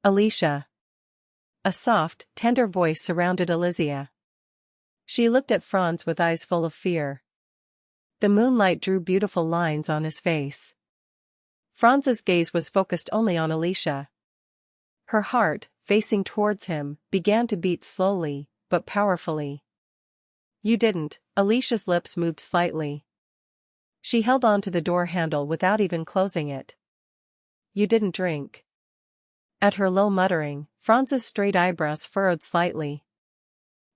Aleisha. A soft, tender voice surrounded Elysia. She looked at Franz with eyes full of fear. The moonlight drew beautiful lines on his face. Franz's gaze was focused only on Aleisha. Her heart, facing towards him, began to beat slowly, but powerfully. You didn't. Alicia's lips moved slightly. She held on to the door handle without even closing it. You didn't drink. At her low muttering, Franz's straight eyebrows furrowed slightly.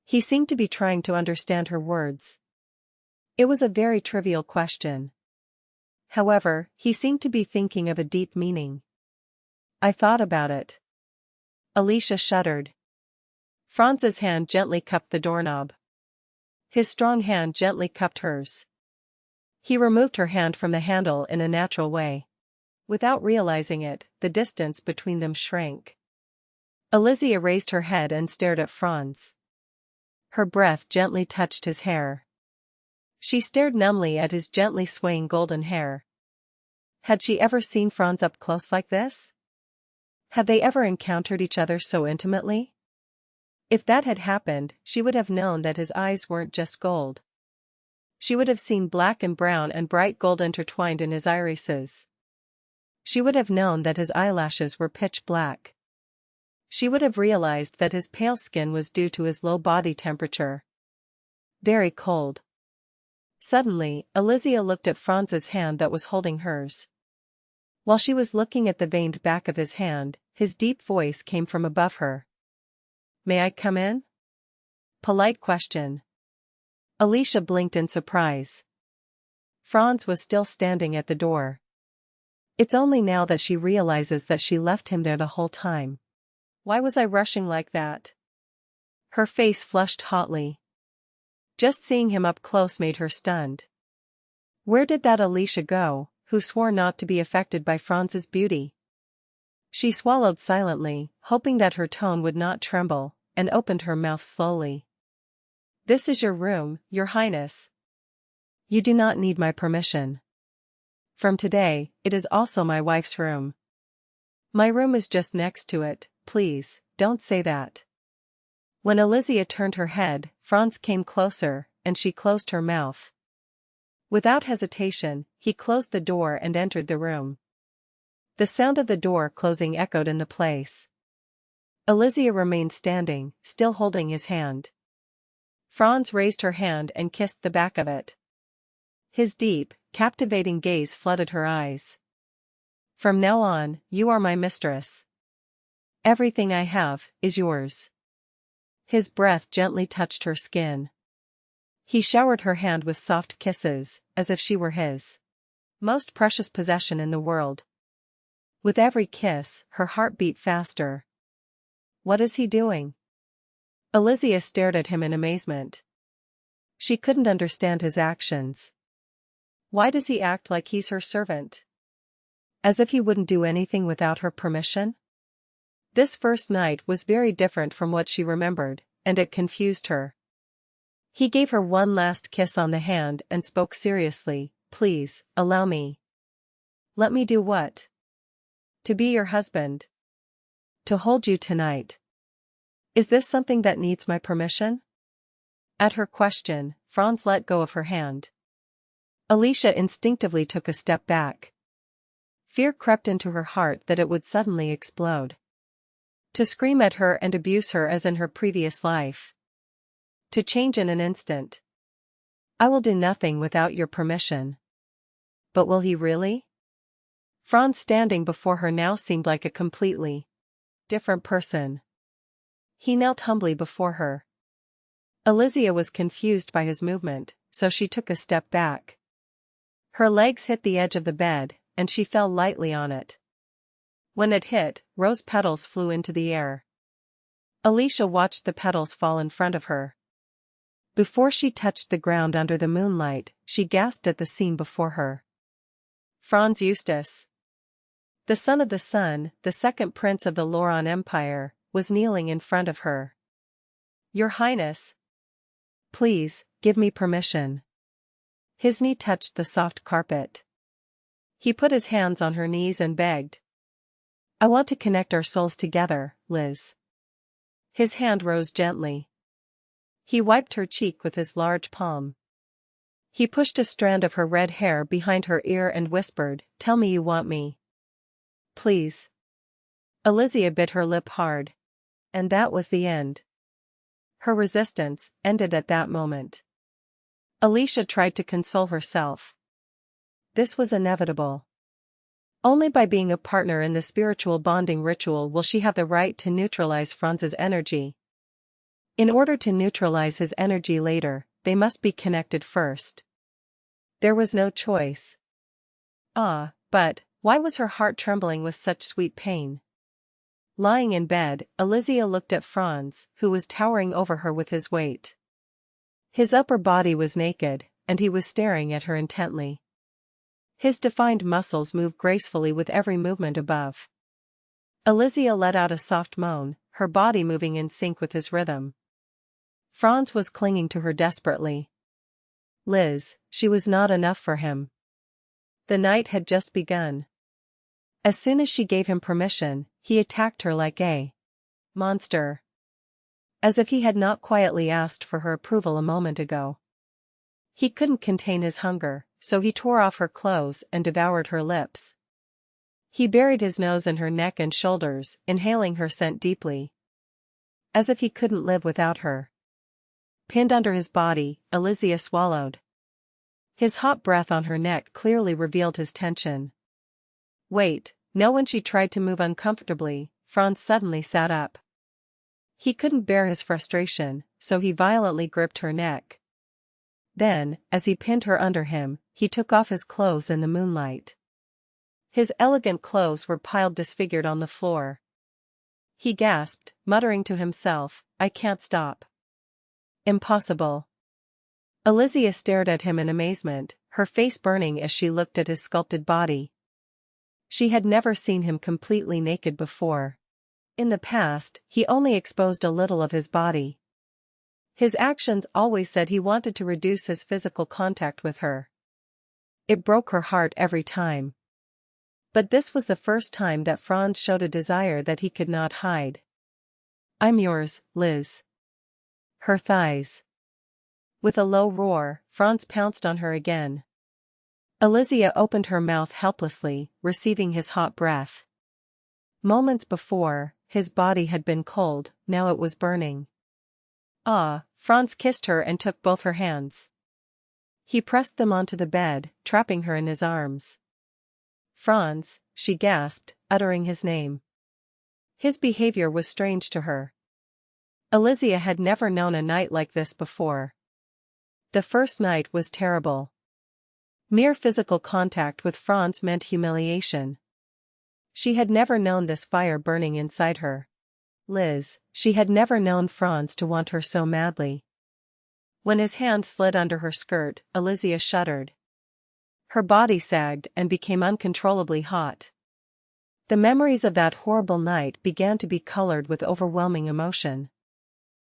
He seemed to be trying to understand her words. It was a very trivial question. However, he seemed to be thinking of a deep meaning. I thought about it. Aleisha shuddered. Franz's hand gently cupped the doorknob. His strong hand gently cupped hers. He removed her hand from the handle in a natural way. Without realizing it, the distance between them shrank. Elysia raised her head and stared at Franz. Her breath gently touched his hair. She stared numbly at his gently swaying golden hair. Had she ever seen Franz up close like this? Had they ever encountered each other so intimately? If that had happened, she would have known that his eyes weren't just gold. She would have seen black and brown and bright gold intertwined in his irises. She would have known that his eyelashes were pitch black. She would have realized that his pale skin was due to his low body temperature. Very cold. Suddenly, Elysia looked at Franz's hand that was holding hers. While she was looking at the veined back of his hand, his deep voice came from above her. May I come in? Polite question. Aleisha blinked in surprise. Franz was still standing at the door. It's only now that she realizes that she left him there the whole time. Why was I rushing like that? Her face flushed hotly. Just seeing him up close made her stunned. Where did that Aleisha go, who swore not to be affected by Franz's beauty? She swallowed silently, hoping that her tone would not tremble, and opened her mouth slowly. This is your room, Your Highness. You do not need my permission. From today, it is also my wife's room. My room is just next to it, please, don't say that. When Elysia turned her head, Franz came closer, and she closed her mouth. Without hesitation, he closed the door and entered the room. The sound of the door closing echoed in the place. Elysia remained standing, still holding his hand. Franz raised her hand and kissed the back of it. His deep, captivating gaze flooded her eyes. From now on, you are my mistress. Everything I have is yours. His breath gently touched her skin. He showered her hand with soft kisses, as if she were his most precious possession in the world. With every kiss, her heart beat faster. What is he doing? Elysia stared at him in amazement. She couldn't understand his actions. Why does he act like he's her servant? As if he wouldn't do anything without her permission? This first night was very different from what she remembered, and it confused her. He gave her one last kiss on the hand and spoke seriously, Please, allow me. Let me do what? To be your husband. To hold you tonight. Is this something that needs my permission? At her question, Franz let go of her hand. Aleisha instinctively took a step back. Fear crept into her heart that it would suddenly explode. To scream at her and abuse her as in her previous life. To change in an instant. I will do nothing without your permission. But will he really? Franz standing before her now seemed like a completely different person. He knelt humbly before her. Elysia was confused by his movement, so she took a step back. Her legs hit the edge of the bed, and she fell lightly on it. When it hit, rose petals flew into the air. Aleisha watched the petals fall in front of her. Before she touched the ground under the moonlight, she gasped at the scene before her. Franz Eustace, the son of the sun, the second prince of the Loran Empire, was kneeling in front of her. Your Highness. Please, give me permission. His knee touched the soft carpet. He put his hands on her knees and begged. I want to connect our souls together, Liz. His hand rose gently. He wiped her cheek with his large palm. He pushed a strand of her red hair behind her ear and whispered, "Tell me you want me. Please." Elysia bit her lip hard. And that was the end. Her resistance ended at that moment. Aleisha tried to console herself. This was inevitable. Only by being a partner in the spiritual bonding ritual will she have the right to neutralize Franz's energy. In order to neutralize his energy later, they must be connected first. There was no choice. But why was her heart trembling with such sweet pain? Lying in bed, Elysia looked at Franz, who was towering over her with his weight. His upper body was naked, and he was staring at her intently. His defined muscles moved gracefully with every movement above. Elysia let out a soft moan, her body moving in sync with his rhythm. Franz was clinging to her desperately. Liz, she was not enough for him. The night had just begun. As soon as she gave him permission, he attacked her like a monster. As if he had not quietly asked for her approval a moment ago. He couldn't contain his hunger, so he tore off her clothes and devoured her lips. He buried his nose in her neck and shoulders, inhaling her scent deeply. As if he couldn't live without her. Pinned under his body, Elysia swallowed. His hot breath on her neck clearly revealed his tension. Wait, no. When she tried to move uncomfortably, Franz suddenly sat up. He couldn't bear his frustration, so he violently gripped her neck. Then, as he pinned her under him, he took off his clothes in the moonlight. His elegant clothes were piled disfigured on the floor. He gasped, muttering to himself, "I can't stop." Impossible. Elysia stared at him in amazement, her face burning as she looked at his sculpted body. She had never seen him completely naked before. In the past, he only exposed a little of his body. His actions always said he wanted to reduce his physical contact with her. It broke her heart every time. But this was the first time that Franz showed a desire that he could not hide. "I'm yours, Liz." Her thighs. With a low roar, Franz pounced on her again. Elysia opened her mouth helplessly, receiving his hot breath. Moments before, his body had been cold, now it was burning. Franz kissed her and took both her hands. He pressed them onto the bed, trapping her in his arms. "Franz," she gasped, uttering his name. His behavior was strange to her. Elysia had never known a night like this before. The first night was terrible. Mere physical contact with Franz meant humiliation. She had never known this fire burning inside her. Liz, she had never known Franz to want her so madly. When his hand slid under her skirt, Elysia shuddered. Her body sagged and became uncontrollably hot. The memories of that horrible night began to be colored with overwhelming emotion.